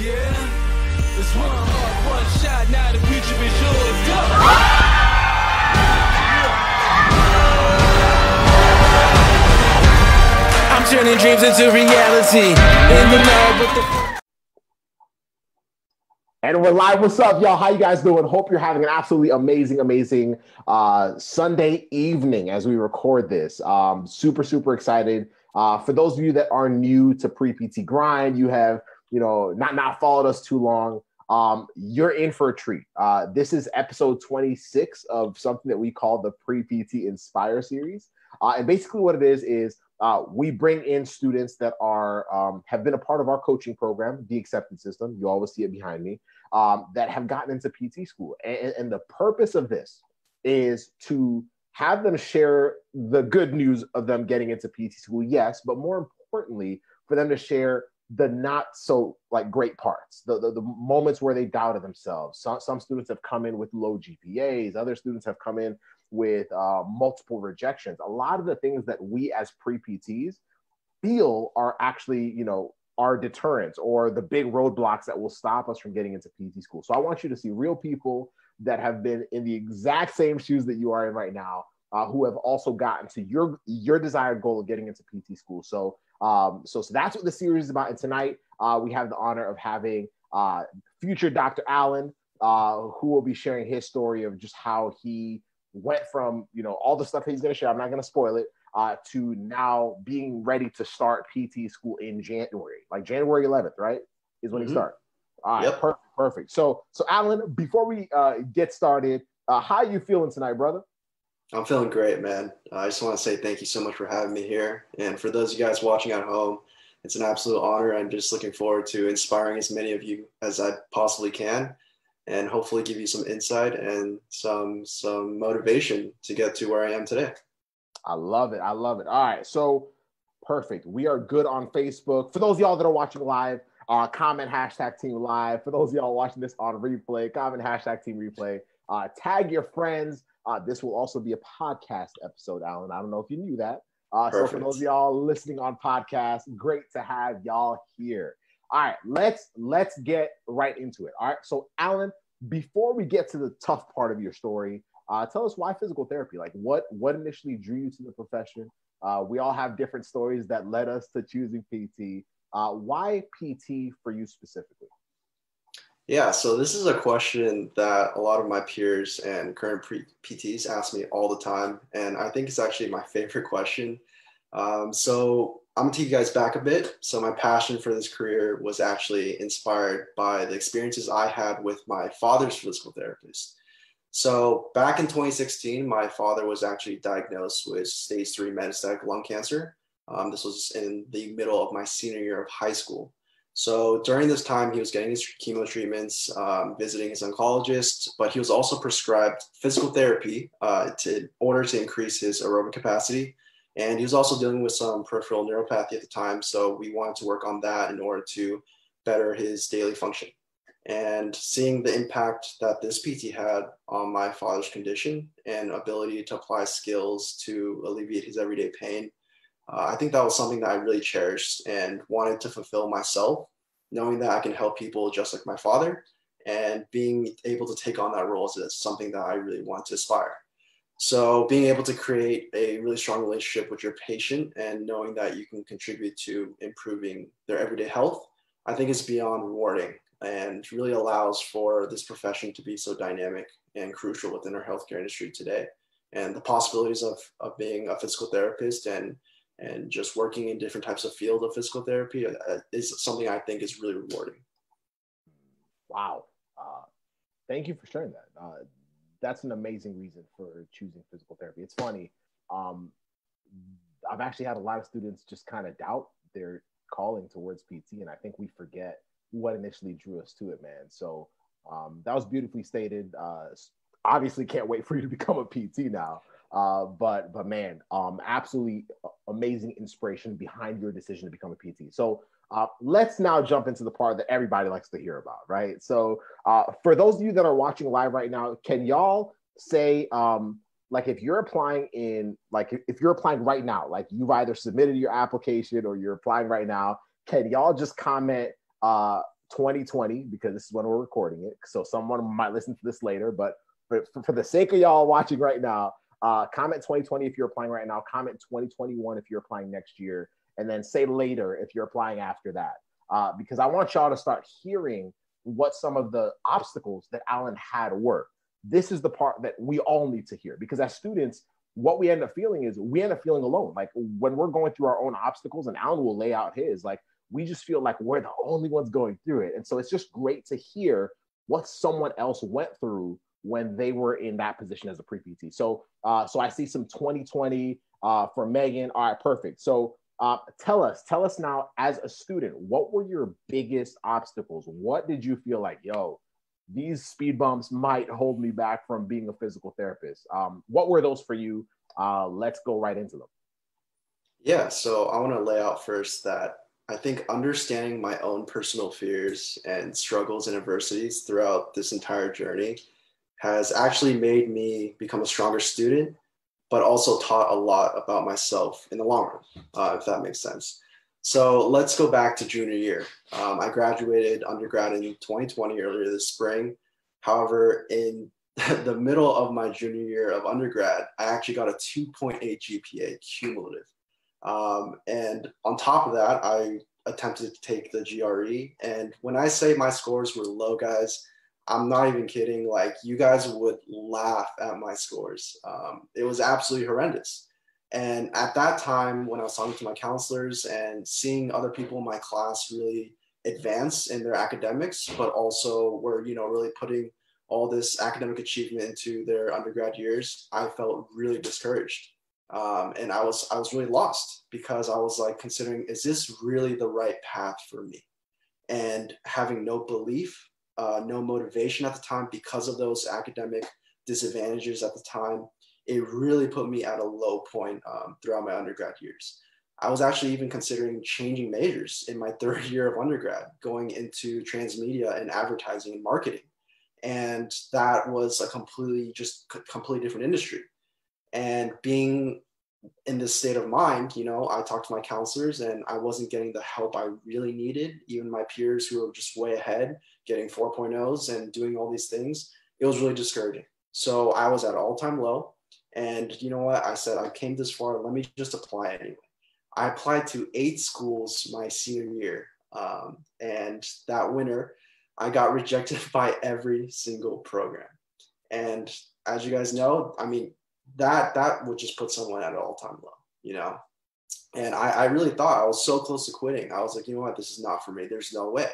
Yeah, it's one heart, one shot, now the future is yours. Go! I'm turning dreams into reality. In the lab with the... And we're live. What's up, y'all? How you guys doing? Hope you're having an absolutely amazing Sunday evening as we record this. Super excited. For those of you that are new to Pre-PT Grind, you have, not followed us too long. You're in for a treat. This is episode 26 of something that we call the Pre-PT Inspire series. And basically what it is we bring in students that are have been a part of our coaching program, the acceptance system. You always see it behind me, that have gotten into PT school. And the purpose of this is to have them share the good news of them getting into PT school, yes, but more importantly, for them to share the not so great parts, the moments where they doubted themselves. Some students have come in with low GPAs, other students have come in with multiple rejections. A lot of the things that we as pre-PTs feel are actually, our deterrents or the big roadblocks that will stop us from getting into PT school. So I want you to see real people that have been in the exact same shoes that you are in right now, who have also gotten to your desired goal of getting into PT school. So that's what the series is about. And tonight we have the honor of having future Dr. Alan, who will be sharing his story of just how he went from, all the stuff he's going to share, I'm not going to spoil it, to now being ready to start PT school in January, January 11th, right? Is when he starts. All right, yep. Perfect. So Alan, before we get started, how are you feeling tonight, brother? I'm feeling great, man. I just want to say thank you so much for having me here. And for those of you guys watching at home, it's an absolute honor. I'm just looking forward to inspiring as many of you as I possibly can, and hopefully give you some insight and some motivation to get to where I am today. I love it. All right, so perfect. We are good on Facebook. For those of y'all that are watching live, comment #TeamLive. For those of y'all watching this on replay, comment #TeamReplay. Tag your friends. This will also be a podcast episode, Alan. I don't know if you knew that. So for those of y'all listening on podcast, great to have y'all here. All right, let's get right into it. All right, so Alan, before we get to the tough part of your story, tell us why physical therapy. What initially drew you to the profession? We all have different stories that led us to choosing PT. Why PT for you specifically? Yeah, so this is a question that a lot of my peers and current PTs ask me all the time, and I think it's actually my favorite question. So I'm gonna take you guys back a bit. So my passion for this career was actually inspired by the experiences I had with my father's physical therapist. So back in 2016, my father was actually diagnosed with stage 3 metastatic lung cancer. This was in the middle of my senior year of high school. So during this time, he was getting his chemo treatments, visiting his oncologist, but he was also prescribed physical therapy in order to increase his aerobic capacity. And he was also dealing with some peripheral neuropathy at the time. So we wanted to work on that in order to better his daily function. And seeing the impact that this PT had on my father's condition and ability to apply skills to alleviate his everyday pain, I think that was something that I really cherished and wanted to fulfill myself, knowing that I can help people just like my father, and being able to take on that role is something that I really want to aspire. So being able to create a really strong relationship with your patient and knowing that you can contribute to improving their everyday health, I think is beyond rewarding and really allows for this profession to be so dynamic and crucial within our healthcare industry today. And the possibilities of being a physical therapist and just working in different types of field of physical therapy is something I think is really rewarding. Wow. Thank you for sharing that. That's an amazing reason for choosing physical therapy. It's funny. I've actually had a lot of students just kind of doubt their calling towards PT, and I think we forget what initially drew us to it, man. So that was beautifully stated. Obviously can't wait for you to become a PT now. But man, absolutely amazing inspiration behind your decision to become a PT. So let's now jump into the part that everybody likes to hear about, right? So for those of you that are watching live right now, can y'all say, if you're applying if you're applying right now, you've either submitted your application or you're applying right now, can y'all just comment 2020, because this is when we're recording it. So someone might listen to this later, but for the sake of y'all watching right now, comment 2020 if you're applying right now, comment 2021 if you're applying next year, and then say later if you're applying after that. Because I want y'all to start hearing what some of the obstacles that Alan had were. This is the part that we all need to hear, because as students, what we end up feeling is we end up feeling alone. Like when we're going through our own obstacles, and Alan will lay out his, like we just feel like we're the only ones going through it. And so it's just great to hear what someone else went through when they were in that position as a pre-PT. So I see some 2020 for Megan. All right, perfect. So tell us now, as a student, what were your biggest obstacles? What did you feel like, yo, these speed bumps might hold me back from being a physical therapist? What were those for you? Let's go right into them. Yeah, so I want to lay out first that I think understanding my own personal fears and struggles and adversities throughout this entire journey has actually made me become a stronger student, but also taught a lot about myself in the long run, if that makes sense. So let's go back to junior year. I graduated undergrad in 2020, earlier this spring. However, in the middle of my junior year of undergrad, I actually got a 2.8 GPA cumulative. And on top of that, I attempted to take the GRE. And when I say my scores were low, guys, I'm not even kidding. Like, you guys would laugh at my scores. It was absolutely horrendous. And at that time, when I was talking to my counselors and seeing other people in my class really advance in their academics, but also were, really putting all this academic achievement into their undergrad years, I felt really discouraged. And I was really lost, because I was like considering, is this really the right path for me? And having no belief, no motivation at the time because of those academic disadvantages at the time, it really put me at a low point throughout my undergrad years. I was actually even considering changing majors in my third year of undergrad, going into transmedia and advertising and marketing. And that was a completely different industry. And being in this state of mind, I talked to my counselors and I wasn't getting the help I really needed. Even my peers who were just way ahead, getting 4.0s and doing all these things, it was really discouraging. So I was at an all-time low. And you know what? I said, I came this far, let me just apply anyway. I applied to 8 schools my senior year. And that winter, I got rejected by every single program. And as you guys know, I mean, that would just put someone at an all-time low, And I really thought, I was so close to quitting. I was like, you know what, this is not for me. There's no way.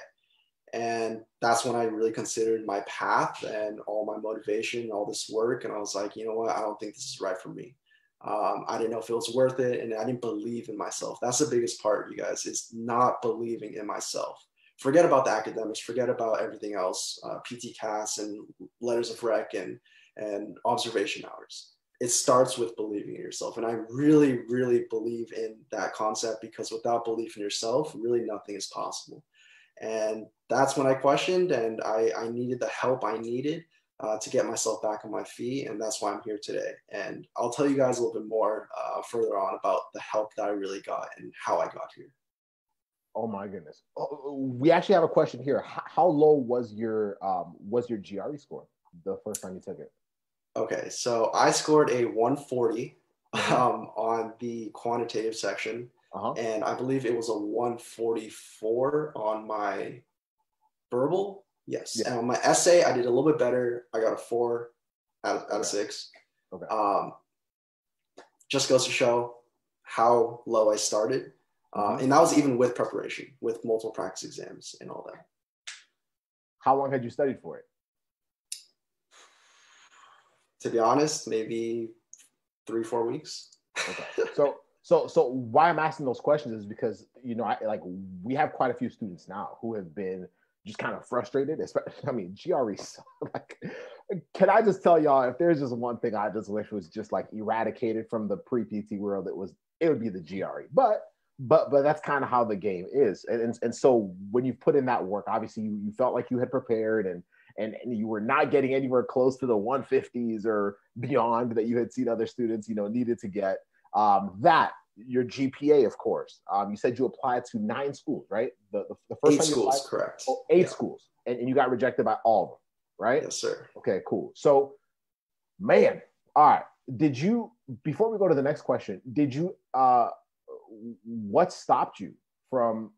And that's when I really considered my path and all my motivation, all this work. And I was like, you know what, I don't think this is right for me. I didn't know if it was worth it. And I didn't believe in myself. That's the biggest part, you guys, is not believing in myself. Forget about the academics, forget about everything else, PT casts and letters of rec and observation hours. It starts with believing in yourself. And I really, really believe in that concept, because without belief in yourself, really nothing is possible. And that's when I questioned, and I needed the help I needed to get myself back on my feet. And that's why I'm here today. And I'll tell you guys a little bit more further on about the help that I really got and how I got here. Oh my goodness. We actually have a question here. How low was your GRE score the first time you took it? Okay, so I scored a 140 on the quantitative section. And I believe it was a 144 on my verbal. Yes. Yeah. And on my essay, I did a little bit better. I got a 4 out of 6. Okay. Just goes to show how low I started. And that was even with preparation, with multiple practice exams and all that. How long had you studied for it? To be honest, maybe 3-4 weeks. Okay. So why I'm asking those questions is because, we have quite a few students now who have been just kind of frustrated. Especially, GRE. Can I just tell y'all, if there's just one thing I just wish was just like eradicated from the pre-PT world, it would be the GRE. But that's kind of how the game is. And so when you put in that work, obviously you felt like you had prepared and you were not getting anywhere close to the 150s or beyond that you had seen other students, needed to get. That your GPA, of course. You said you applied to 9 schools, right? The first 8 time you schools, applied, correct. 8 schools, and you got rejected by all of them, right? Yes, sir. Okay, cool. So, man, all right. Did you, before we go to the next question, did you, what stopped you from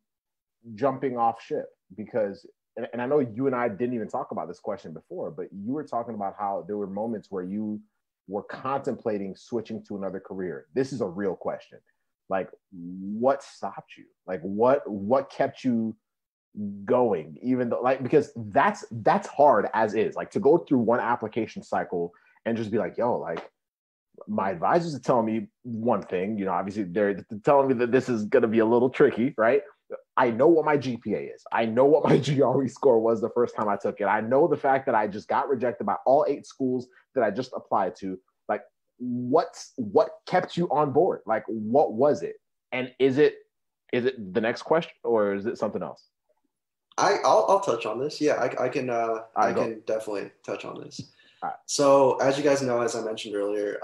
jumping off ship? Because, and I know you and I didn't even talk about this question before, but you were talking about how there were moments where you were contemplating switching to another career. This is a real question. Like, what stopped you? Like, what kept you going? Even though, like, because that's hard as is. Like, to go through one application cycle and just be like, yo, like, my advisors are telling me one thing, you know, obviously they're telling me that this is going to be a little tricky, right? I know what my GPA is. I know what my GRE score was the first time I took it. I know the fact that I just got rejected by all 8 schools that I just applied to. Like, what kept you on board? Like, what was it? And is it the next question, or is it something else? I'll touch on this. Yeah, I can definitely touch on this. Right. So as you guys know, as I mentioned earlier,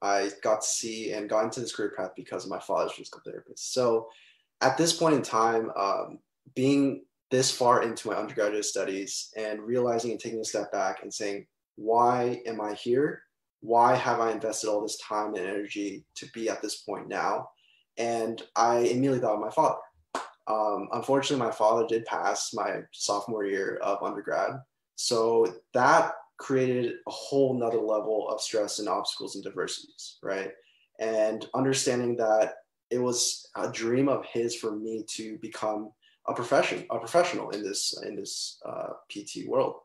I got to see and got into this career path because of my father's physical therapist. So at this point in time, being this far into my undergraduate studies and realizing and taking a step back and saying, why am I here? Why have I invested all this time and energy to be at this point now? And I immediately thought of my father. Unfortunately, my father did pass my sophomore year of undergrad. So that created a whole nother level of stress and obstacles and diversities, right? And understanding that it was a dream of his for me to become a professional in this PT world.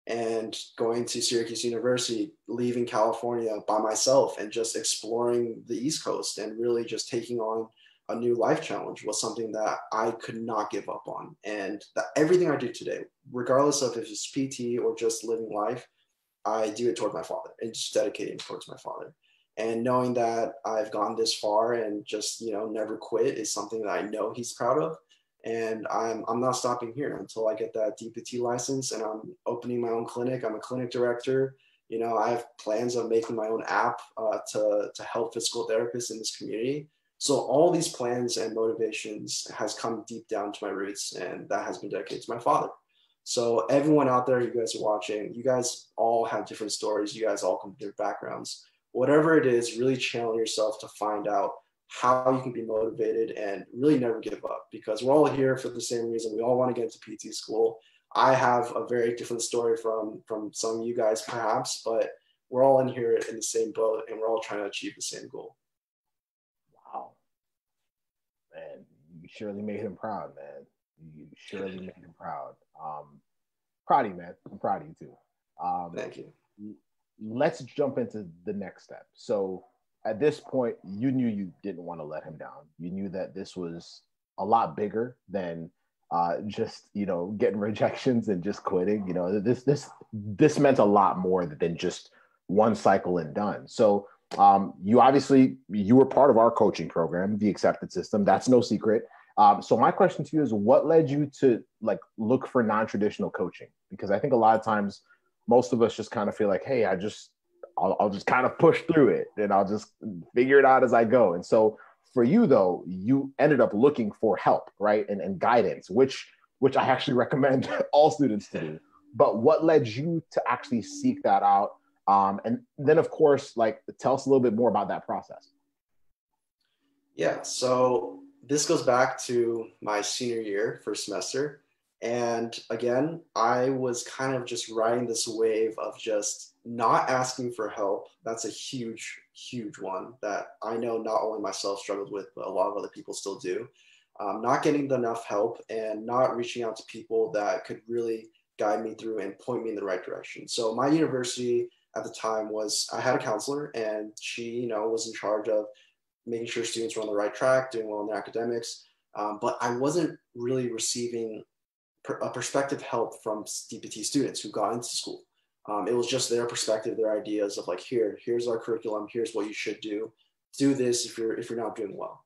And going to Syracuse University, leaving California by myself and just exploring the East Coast and really just taking on a new life challenge was something that I could not give up on. And that everything I do today, regardless of if it's PT or just living life, I do it toward my father and just dedicating towards my father. And knowing that I've gone this far and just, you know, never quit is something that I know he's proud of. And I'm not stopping here until I get that DPT license and I'm opening my own clinic. I'm a clinic director. You know, I have plans of making my own app to help physical therapists in this community. So all these plans and motivations has come deep down to my roots, and that has been dedicated to my father. So everyone out there, you guys are watching, you guys all have different stories. You guys all come from different backgrounds. Whatever it is, really channel yourself to find out how you can be motivated and really never give up, because we're all here for the same reason. We all want to get into PT school. I have a very different story from some of you guys perhaps, but we're all in here in the same boat and we're all trying to achieve the same goal. Wow. Man, you surely made him proud, man. You surely made him proud. Proud of you, man. I'm proud of you too. Thank you. Let's jump into the next step. So at this point, you knew you didn't want to let him down. You knew that this was a lot bigger than just, you know, getting rejections and just quitting. You know, this meant a lot more than just one cycle and done. So you were part of our coaching program, the Accepted System. That's no secret. So my question to you is, what led you to like look for non-traditional coaching? Because I think a lot of times most of us just kind of feel like, hey, I'll just kind of push through it and I'll just figure it out as I go. And so for you though, you ended up looking for help, right? And guidance, which I actually recommend all students to do. But what led you to actually seek that out? And then of course, like, tell us a little bit more about that process. Yeah, so this goes back to my senior year, first semester. And again, I was kind of just riding this wave of just not asking for help. That's a huge, huge one that I know not only myself struggled with, but a lot of other people still do. Not getting enough help and not reaching out to people that could really guide me through and point me in the right direction. So my university at the time I had a counselor, and she, you know, was in charge of making sure students were on the right track, doing well in their academics. But I wasn't really receiving a perspective help from DPT students who got into school. It was just their perspective, their ideas of like, here's our curriculum, here's what you should do this if you're not doing well.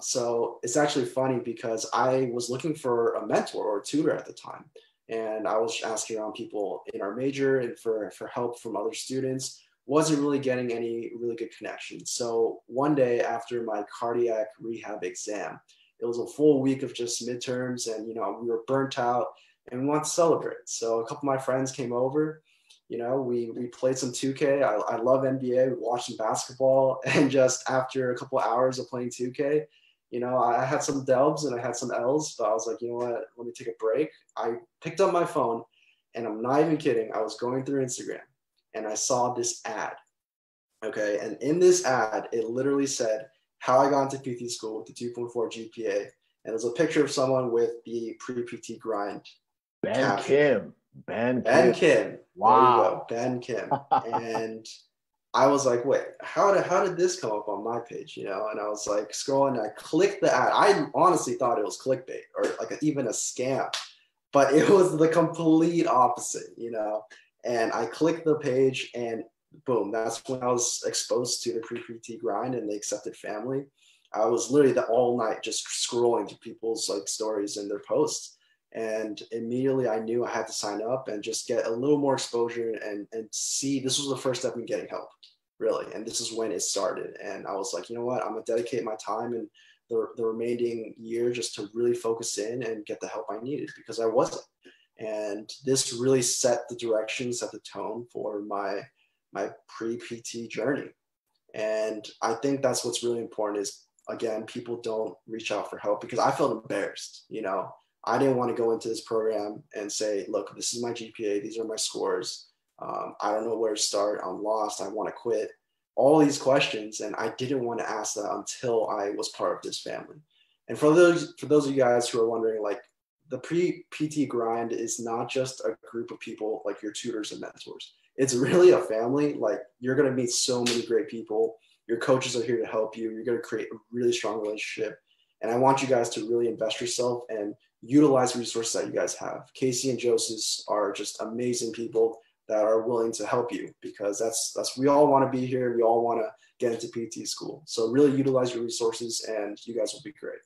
So it's actually funny because I was looking for a mentor or a tutor at the time. And I was asking around people in our major and for help from other students wasn't really getting any really good connection. So one day after my cardiac rehab exam, it was a full week of just midterms, and, you know, we were burnt out and we wanted to celebrate. So a couple of my friends came over, you know, we played some 2K. I love NBA. We watched some basketball, and just after a couple of hours of playing 2K, you know, I had some dubs and I had some L's, but I was like, you know what, let me take a break. I picked up my phone, and I'm not even kidding, I was going through Instagram and I saw this ad. Okay. And in this ad, it literally said how I got into PT school with the 2.4 GPA. And there's a picture of someone with the pre-PT grind. Ben Kim. Ben Kim. Wow. There you go. Ben Kim. And I was like, wait, how did this come up on my page? You know, and I was like scrolling, and I clicked the ad. I honestly thought it was clickbait or like even a scam, but it was the complete opposite, you know. And I clicked the page, and boom, that's when I was exposed to the pre-PT grind and the accepted family. I was literally all night just scrolling to people's like stories and their posts. And immediately I knew I had to sign up and just get a little more exposure and see. This was the first step in getting help, really. And this is when it started. And I was like, you know what, I'm gonna dedicate my time and the remaining year just to really focus in and get the help I needed, because I wasn't. And this really set the direction, set the tone for my pre-PT journey. And I think that's what's really important is, again, people don't reach out for help, because I felt embarrassed. You know, I didn't want to go into this program and say, look, this is my GPA, these are my scores. I don't know where to start. I'm lost. I want to quit. All these questions. And I didn't want to ask that until I was part of this family. And for those of you guys who are wondering, like, the pre-PT grind is not just a group of people like your tutors and mentors. It's really a family. Like, you're going to meet so many great people. Your coaches are here to help you. You're going to create a really strong relationship. And I want you guys to really invest yourself and utilize resources that you guys have. Casey and Joses are just amazing people that are willing to help you, because that's we all want to be here. We all want to get into PT school. So really utilize your resources, and you guys will be great.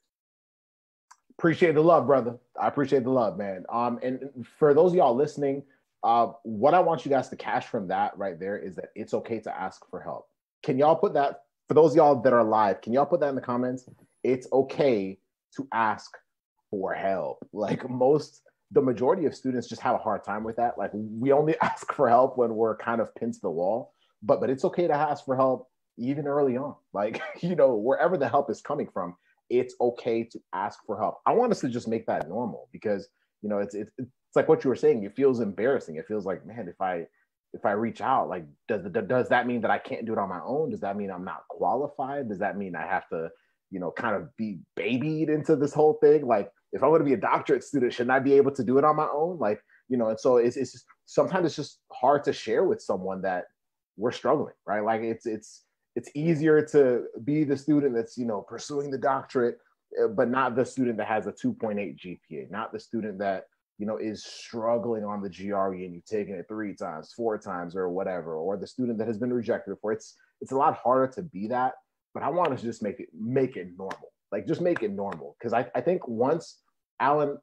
Appreciate the love, brother. I appreciate the love, man. And for those of y'all listening, what I want you guys to catch from that right there is that it's okay to ask for help. Can y'all put that, for those of y'all that are live, can y'all put that in the comments? It's okay to ask for help. Like, the majority of students just have a hard time with that. Like, we only ask for help when we're kind of pinned to the wall, but it's okay to ask for help even early on. Like, you know, wherever the help is coming from, it's okay to ask for help. I want us to just make that normal, because, you know, it's like what you were saying. It feels embarrassing. It feels like, man, if I reach out, like, does that mean that I can't do it on my own? Does that mean I'm not qualified? Does that mean I have to, you know, kind of be babied into this whole thing? Like, if I want to be a doctorate student, shouldn't I be able to do it on my own? Like, you know, and so it's just, sometimes it's just hard to share with someone that we're struggling, right? Like, it's easier to be the student that's, you know, pursuing the doctorate, but not the student that has a 2.8 GPA, not the student that, you know, is struggling on the GRE and you've taken it 3 times, 4 times, or whatever, or the student that has been rejected before. It's a lot harder to be that, but I want to just make it normal. Like, just make it normal. Because I think once, Alan,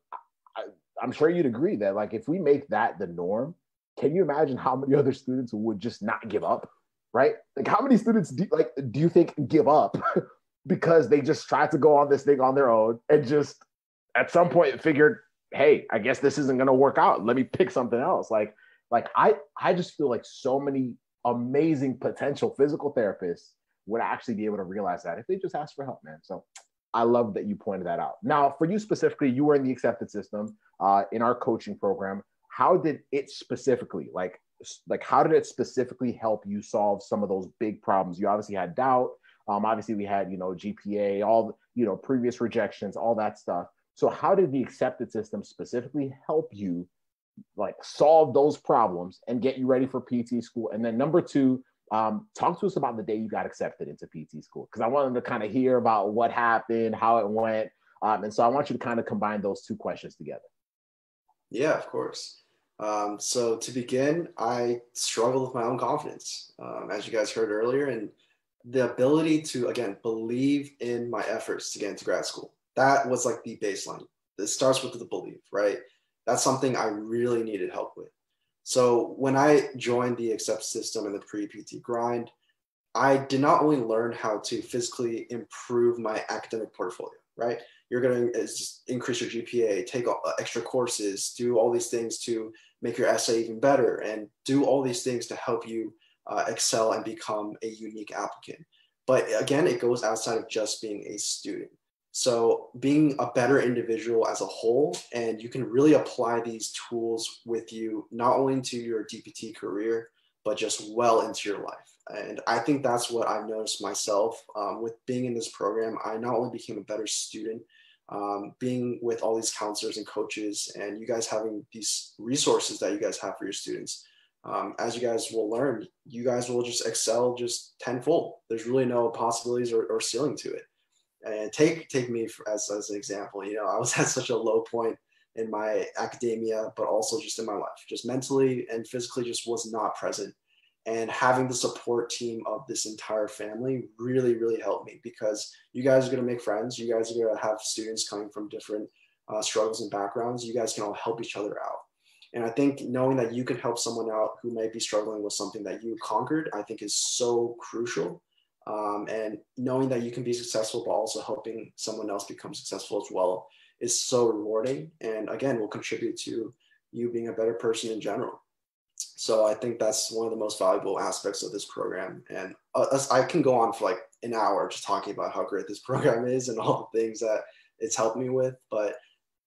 I'm sure you'd agree that, like, if we make that the norm, can you imagine how many other students would just not give up? Right? Like, how many students do you think give up because they just tried to go on this thing on their own and just at some point figured, hey, I guess this isn't going to work out. Let me pick something else. Like I just feel like so many amazing potential physical therapists would actually be able to realize that if they just ask for help, man. So I love that you pointed that out. Now, for you specifically, you were in the accepted system in our coaching program. How did it specifically, like how did it specifically help you solve some of those big problems? You obviously had doubt. Obviously we had, you know, GPA, all, you know, previous rejections, all that stuff. So how did the accepted system specifically help you, like, solve those problems and get you ready for PT school? And then number 2, talk to us about the day you got accepted into PT school, because I wanted to kind of hear about what happened, how it went. And so I want you to kind of combine those 2 questions together. Yeah, of course. So to begin, I struggled with my own confidence, as you guys heard earlier, and the ability to, again, believe in my efforts to get into grad school. That was like the baseline. It starts with the belief, right? That's something I really needed help with. So when I joined the accept system and the pre-PT grind, I did not only learn how to physically improve my academic portfolio, right? You're going to just increase your GPA, take extra courses, do all these things to make your essay even better, and do all these things to help you excel and become a unique applicant. But again, it goes outside of just being a student. So being a better individual as a whole, and you can really apply these tools with you, not only into your DPT career, but just well into your life. And I think that's what I've noticed myself with being in this program. I not only became a better student, being with all these counselors and coaches, and you guys having these resources that you guys have for your students. As you guys will learn, you guys will just excel just tenfold. There's really no possibilities or ceiling to it. And take me as an example. You know, I was at such a low point in my academia, but also just in my life, just mentally and physically just was not present. And having the support team of this entire family really, really helped me, because you guys are going to make friends. You guys are going to have students coming from different struggles and backgrounds. You guys can all help each other out. And I think knowing that you can help someone out who might be struggling with something that you conquered, I think is so crucial. And knowing that you can be successful, but also helping someone else become successful as well is so rewarding. And again, will contribute to you being a better person in general. So I think that's one of the most valuable aspects of this program. And I can go on for like an hour just talking about how great this program is and all the things that it's helped me with. But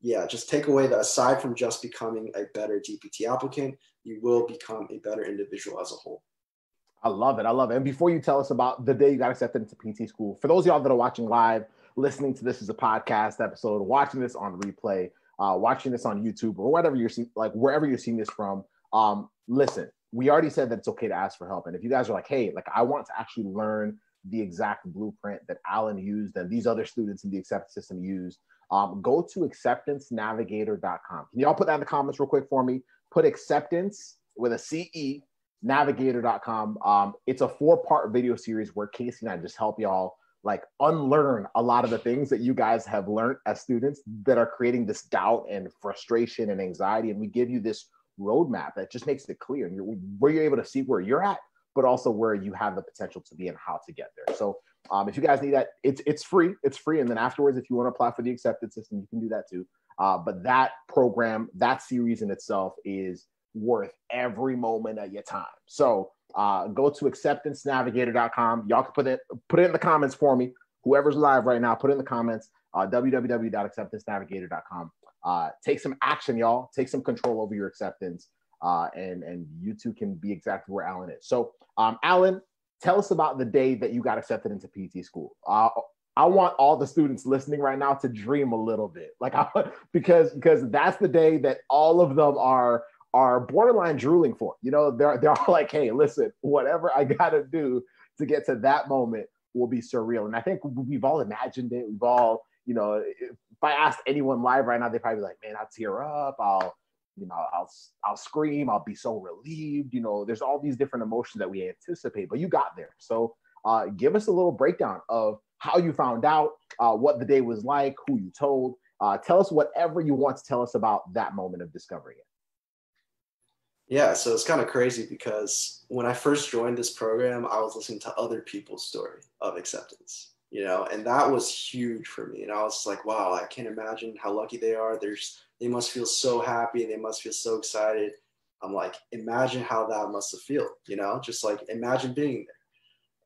yeah, just take away that aside from just becoming a better DPT applicant, you will become a better individual as a whole. I love it. I love it. And before you tell us about the day you got accepted into PT school, for those of y'all that are watching live, listening to this as a podcast episode, watching this on replay, watching this on YouTube or whatever you're seeing, like wherever you're seeing this from, listen, we already said that it's okay to ask for help. And if you guys are like, hey, like I want to actually learn the exact blueprint that Alan used and these other students in the acceptance system used, go to 𝙼𝑖𝑟𝑒𝑛𝑐𝑒navigator.com. Can y'all put that in the comments real quick for me? Put acceptance with a CE, navigator.com. It's a 4-part video series where Casey and I just help y'all like unlearn a lot of the things that you guys have learned as students that are creating this doubt and frustration and anxiety. And we give you this roadmap that just makes it clear where you're able to see where you're at, but also where you have the potential to be and how to get there. So if you guys need that, it's free. It's free. And then afterwards, if you want to apply for the acceptance system, you can do that too. But that program, that series in itself is worth every moment of your time. So go to 𝙼𝑖𝑟𝑒𝑛𝑐𝑒navigator.com. Y'all can put it in the comments for me. Whoever's live right now, put it in the comments, www.𝙼𝑖𝑟𝑒𝑛𝑐𝑒navigator.com. Take some action, y'all. Take some control over your acceptance. And you two can be exactly where Alan is. So Alan, tell us about the day that you got accepted into PT school. I want all the students listening right now to dream a little bit, like because that's the day that all of them are borderline drooling for. You know, they're all like, hey, listen, whatever I gotta do to get to that moment will be surreal. And I think we've all imagined it. We've all, you know, if I asked anyone live right now, they'd probably be like, man, I'll tear up. I'll scream. I'll be so relieved. You know, there's all these different emotions that we anticipate, but you got there. So give us a little breakdown of how you found out, what the day was like, who you told. Tell us whatever you want to tell us about that moment of discovering it. Yeah, so it's kind of crazy because when I first joined this program, I was listening to other people's story of acceptance, you know, and that was huge for me. And I was like, wow, I can't imagine how lucky they are. They must feel so happy. They must feel so excited. I'm like, imagine how that must have felt, you know, just like imagine being there.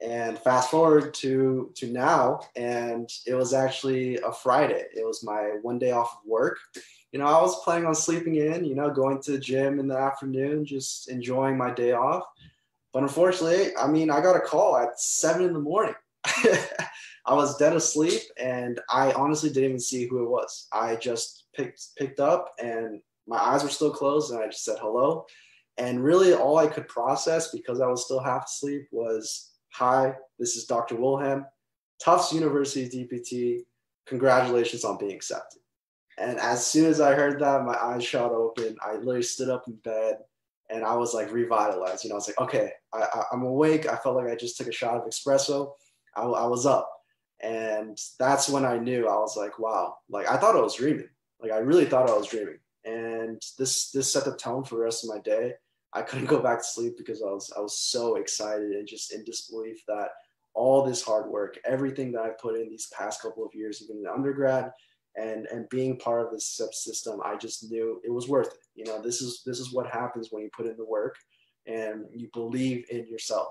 And fast forward to now, and it was actually a Friday. It was my one day off of work. You know, I was planning on sleeping in, you know, going to the gym in the afternoon, just enjoying my day off. But unfortunately, I mean, I got a call at 7 in the morning. I was dead asleep, and I honestly didn't even see who it was. I just picked up, and my eyes were still closed, and I just said hello. And really all I could process, because I was still half asleep, was, hi, this is Dr. Wilhelm, Tufts University DPT. Congratulations on being accepted. And as soon as I heard that, my eyes shot open. I literally stood up in bed, and I was like revitalized. You know, I was like, okay, I'm awake. I felt like I just took a shot of espresso. I was up. And that's when I knew. I was like, wow, like I thought I was dreaming. Like I really thought I was dreaming. And this set the tone for the rest of my day. I couldn't go back to sleep because I was so excited and just in disbelief that all this hard work, everything that I put in these past couple of years, even in undergrad and being part of this system, I just knew it was worth it. You know, this is what happens when you put in the work and you believe in yourself.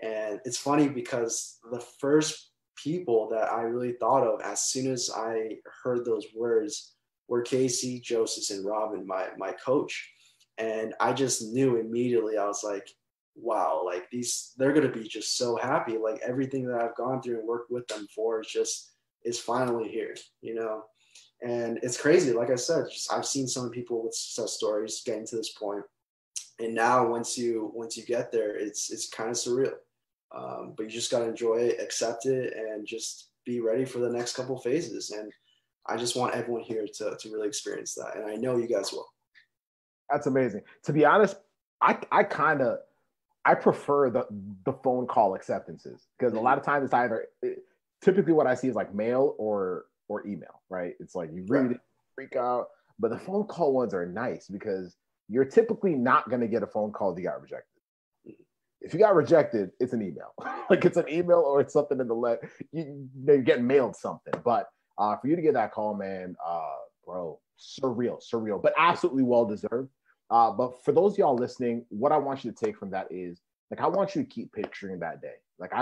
And it's funny because the first people that I really thought of as soon as I heard those words were Casey, Joses, and Robin, my coach. And I just knew immediately, I was like, wow, like they're going to be just so happy. Like everything that I've gone through and worked with them for is finally here, you know? And it's crazy. Like I said, I've seen some people with success stories getting to this point. And now once you get there, it's kind of surreal. But you just got to enjoy it, accept it, and just be ready for the next couple phases. And I just want everyone here to really experience that. And I know you guys will. That's amazing. To be honest, I prefer the phone call acceptances because a lot of times it's typically what I see is like mail or email, right? It's like you read it, freak out, but the phone call ones are nice because you're typically not going to get a phone call if you got rejected. If you got rejected, it's an email. Like it's an email or it's something in the letter. You're getting mailed something. But for you to get that call, man, bro, surreal, but absolutely well deserved. But for those of y'all listening, what I want you to take from that is like I want you to keep picturing that day. Like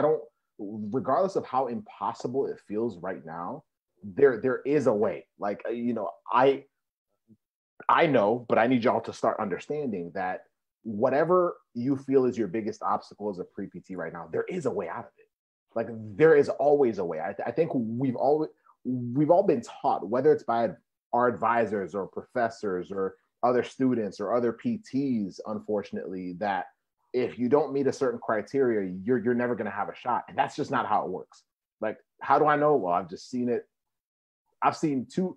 regardless of how impossible it feels right now, there is a way. Like you know, I know, but I need y'all to start understanding that whatever you feel is your biggest obstacle as a pre-PT right now, there is a way out of it. Like there is always a way. I think we've all been taught, whether it's by our advisors or professors or other students or other PTs, unfortunately, that if you don't meet a certain criteria, you're never going to have a shot. And that's just not how it works. Like, how do I know? Well, I've just seen it. I've seen too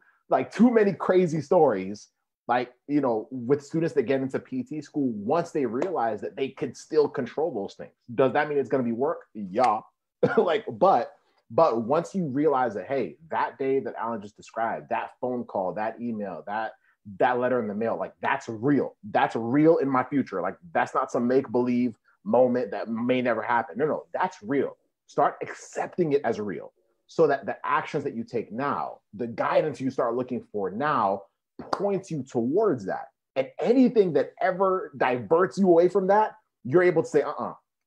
many crazy stories, like, you know, with students that get into PT school, once they realize that they could still control those things. Does that mean it's going to be work? Yeah. but once you realize that, hey, that day that Alan just described, that phone call, that email, that letter in the mail, like that's real. That's real in my future. Like that's not some make-believe moment that may never happen. No, that's real. Start accepting it as real so that the actions that you take now, the guidance you start looking for now points you towards that. And anything that ever diverts you away from that, you're able to say,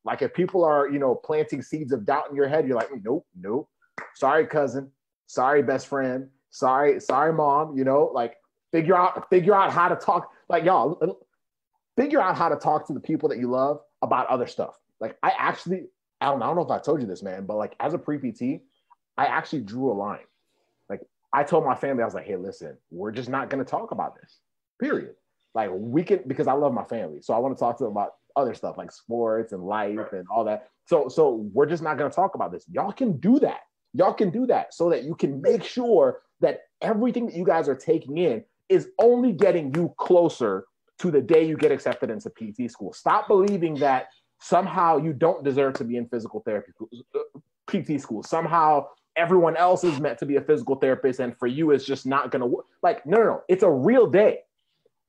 Like if people are, you know, planting seeds of doubt in your head, you're like, nope. Sorry, cousin. Sorry, best friend. Sorry, mom. You know, like figure out how to talk. Like y'all, figure out how to talk to the people that you love about other stuff. Like I don't know if I told you this, man, but like as a pre-PT, I actually drew a line. Like I told my family, I was like, hey, listen, we're just not going to talk about this, period. Like we can, because I love my family. So I want to talk to them about other stuff like sports and life and all that. So we're just not going to talk about this. Y'all can do that. Y'all can do that so that you can make sure that everything that you guys are taking in is only getting you closer to the day you get accepted into PT school. Stop believing that somehow you don't deserve to be in physical therapy, PT school. Somehow everyone else is meant to be a physical therapist and for you it's just not going to work. Like, no. It's a real day.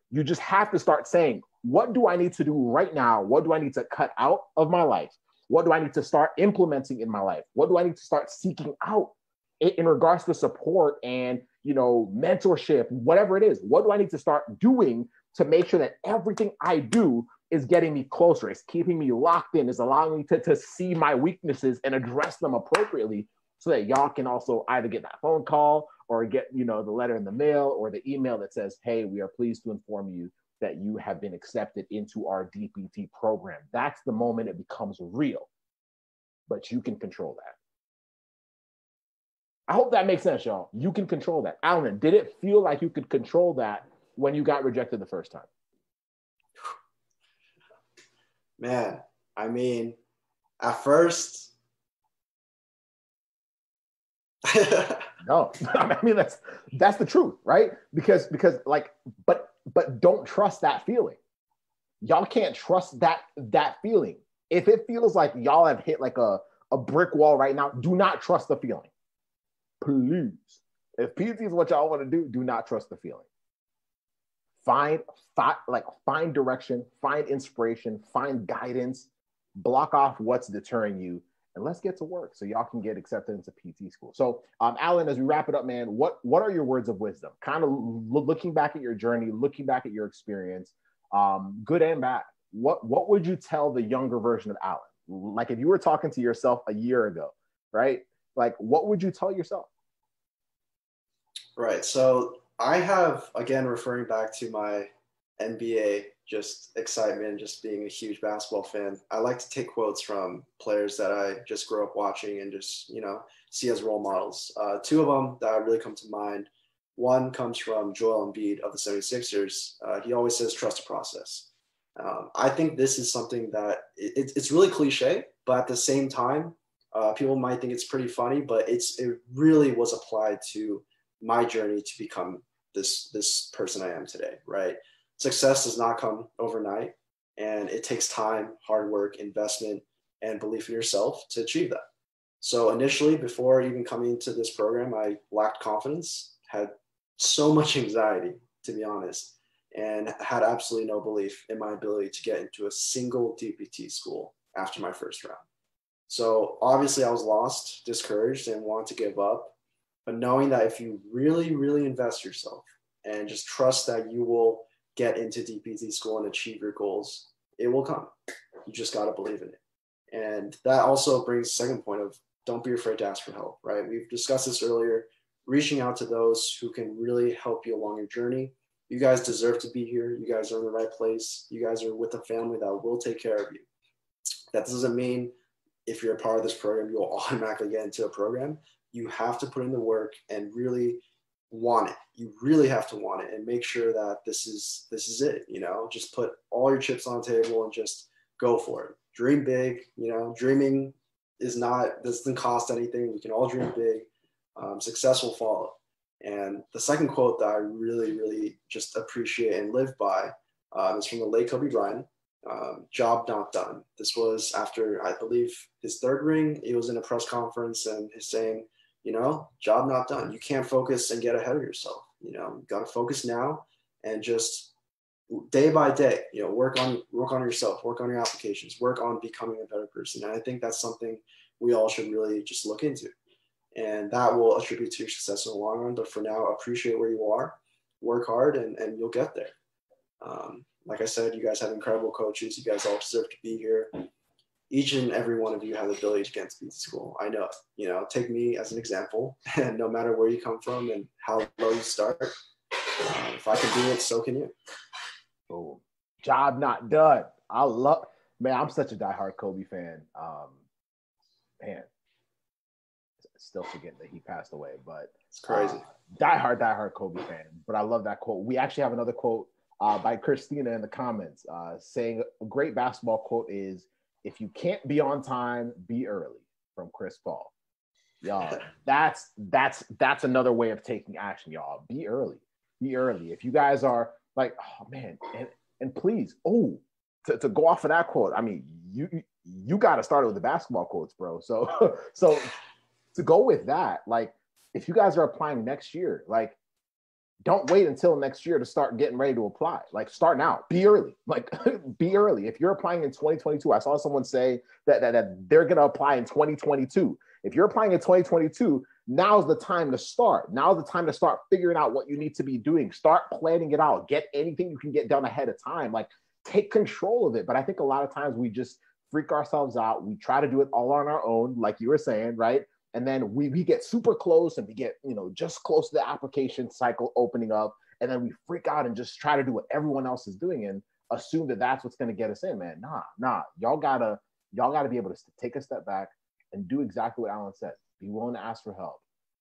You just have to start saying, what do I need to do right now? What do I need to cut out of my life? What do I need to start implementing in my life? What do I need to start seeking out in regards to support and, you know, mentorship, whatever it is? What do I need to start doing to make sure that everything I do is getting me closer? It's keeping me locked in, is allowing me to see my weaknesses and address them appropriately so that y'all can also either get that phone call or get, you know, the letter in the mail or the email that says, hey, we are pleased to inform you that you have been accepted into our DPT program. That's the moment it becomes real, but you can control that. I hope that makes sense, y'all. You can control that. Alan, did it feel like you could control that when you got rejected the first time? Man, I mean, at first, no, I mean, that's the truth, right? Because like, but don't trust that feeling. Y'all can't trust that feeling. If it feels like y'all have hit like a brick wall right now, do not trust the feeling. Please. If PT is what y'all want to do not trust the feeling. find find direction, find inspiration, find guidance, block off what's deterring you, and let's get to work so y'all can get accepted into PT school. So, Alan, as we wrap it up, man, what are your words of wisdom? Kind of looking back at your journey, looking back at your experience, good and bad. What would you tell the younger version of Alan? Like if you were talking to yourself a year ago, right? Like what would you tell yourself? Right. So I have, again, referring back to my NBA, just excitement, just being a huge basketball fan. I like to take quotes from players that I just grew up watching and just, see as role models. Two of them that really come to mind. One comes from Joel Embiid of the 76ers. He always says, trust the process. I think this is something that it's really cliche, but at the same time, people might think it's pretty funny, but it really was applied to my journey to become this person I am today, right? Success does not come overnight, and it takes time, hard work, investment, and belief in yourself to achieve that. So initially, before even coming into this program, I lacked confidence, had so much anxiety, to be honest, and had absolutely no belief in my ability to get into a single DPT school after my first round. So obviously I was lost, discouraged, and wanted to give up. But knowing that if you really, really invest yourself and just trust that you will get into DPT school and achieve your goals, it will come. You just got to believe in it. And that also brings the second point of don't be afraid to ask for help, right? We've discussed this earlier, reaching out to those who can really help you along your journey. You guys deserve to be here. You guys are in the right place. You guys are with a family that will take care of you. That doesn't mean if you're a part of this program, you'll automatically get into a program. You have to put in the work and really want it. You really have to want it and make sure that this is it, just put all your chips on the table and just go for it. Dream big, dreaming doesn't cost anything. We can all dream big. Success will follow. And the second quote that I really, really just appreciate and live by is from the late Kobe Bryant, job not done. This was after, I believe, his third ring. He was in a press conference and he's saying, job not done. You can't focus and get ahead of yourself. You got to focus now and just day by day, work on yourself, work on your applications, work on becoming a better person. And I think that's something we all should really just look into. And that will attribute to your success in the long run. But for now, appreciate where you are, work hard, and you'll get there. Like I said, you guys have incredible coaches. You guys all deserve to be here. Each and every one of you have the ability to get into PT school. I know, take me as an example. And no matter where you come from and how low you start, if I can do it, so can you. Oh, job not done. I'm such a diehard Kobe fan. Man. Still forgetting that he passed away, but it's crazy. Diehard Kobe fan. But I love that quote. We actually have another quote by Christina in the comments saying a great basketball quote is, "If you can't be on time, be early," from Chris Paul. Y'all, that's another way of taking action, y'all. Be early. Be early. If you guys are like, oh man, and please, to go off of that quote, I mean, you got to start with the basketball quotes, bro. So to go with that, like, if you guys are applying next year, like, don't wait until next year to start getting ready to apply. Like, start now. Be early. Like, be early. If you're applying in 2022, I saw someone say that they're going to apply in 2022. If you're applying in 2022, now's the time to start. Now's the time to start figuring out what you need to be doing. Start planning it out. Get anything you can get done ahead of time. Like, take control of it. But I think a lot of times we just freak ourselves out. We try to do it all on our own, like you were saying, right? And then we get super close and we get, just close to the application cycle opening up. And then we freak out and just try to do what everyone else is doing and assume that that's what's going to get us in, man. Nah. Y'all gotta be able to take a step back and do exactly what Alan said. Be willing to ask for help.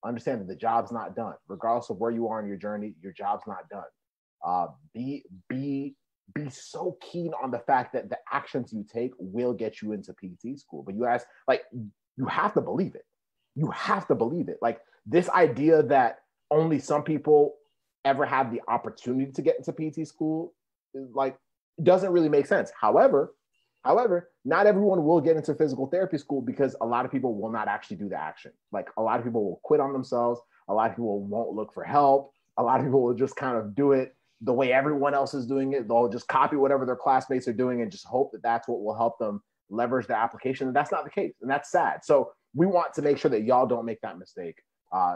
Understand that the job's not done. Regardless of where you are in your journey, your job's not done. Be so keen on the fact that the actions you take will get you into PT school. But you have to believe it. You have to believe it. Like, this idea that only some people ever have the opportunity to get into PT school, like, doesn't really make sense. However, not everyone will get into physical therapy school because a lot of people will not actually do the action. Like, a lot of people will quit on themselves. A lot of people won't look for help. A lot of people will just kind of do it the way everyone else is doing it. They'll just copy whatever their classmates are doing and just hope that that's what will help them leverage their application. And that's not the case. And that's sad. So we want to make sure that y'all don't make that mistake.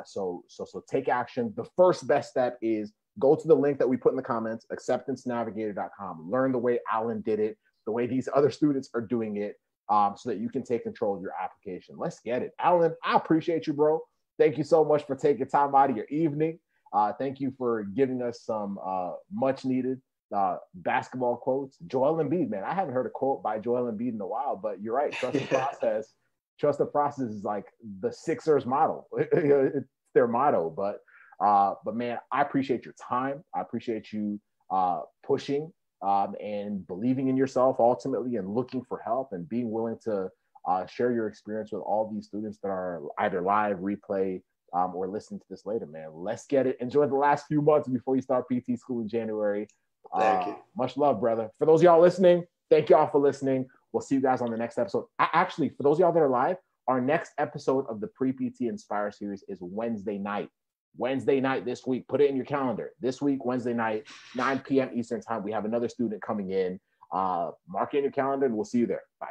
So take action. The first best step is go to the link that we put in the comments, acceptancenavigator.com. Learn the way Alan did it, the way these other students are doing it, so that you can take control of your application. Let's get it. Alan, I appreciate you, bro. Thank you so much for taking time out of your evening. Thank you for giving us some much needed basketball quotes. Joel Embiid, man, I haven't heard a quote by Joel Embiid in a while, but you're right. Trust the process. Trust the process is like the Sixers model. It's their motto. But man, I appreciate your time. I appreciate you pushing and believing in yourself ultimately, and looking for help and being willing to share your experience with all these students that are either live, replay, or listen to this later, man. Let's get it. Enjoy the last few months before you start PT school in January. Thank you. Much love, brother. For those of y'all listening, thank y'all for listening. We'll see you guys on the next episode. Actually, for those of y'all that are live, our next episode of the Pre-PT Inspire series is Wednesday night. Wednesday night this week. Put it in your calendar. This week, Wednesday night, 9 p.m. Eastern time. We have another student coming in. Mark it in your calendar, and we'll see you there. Bye.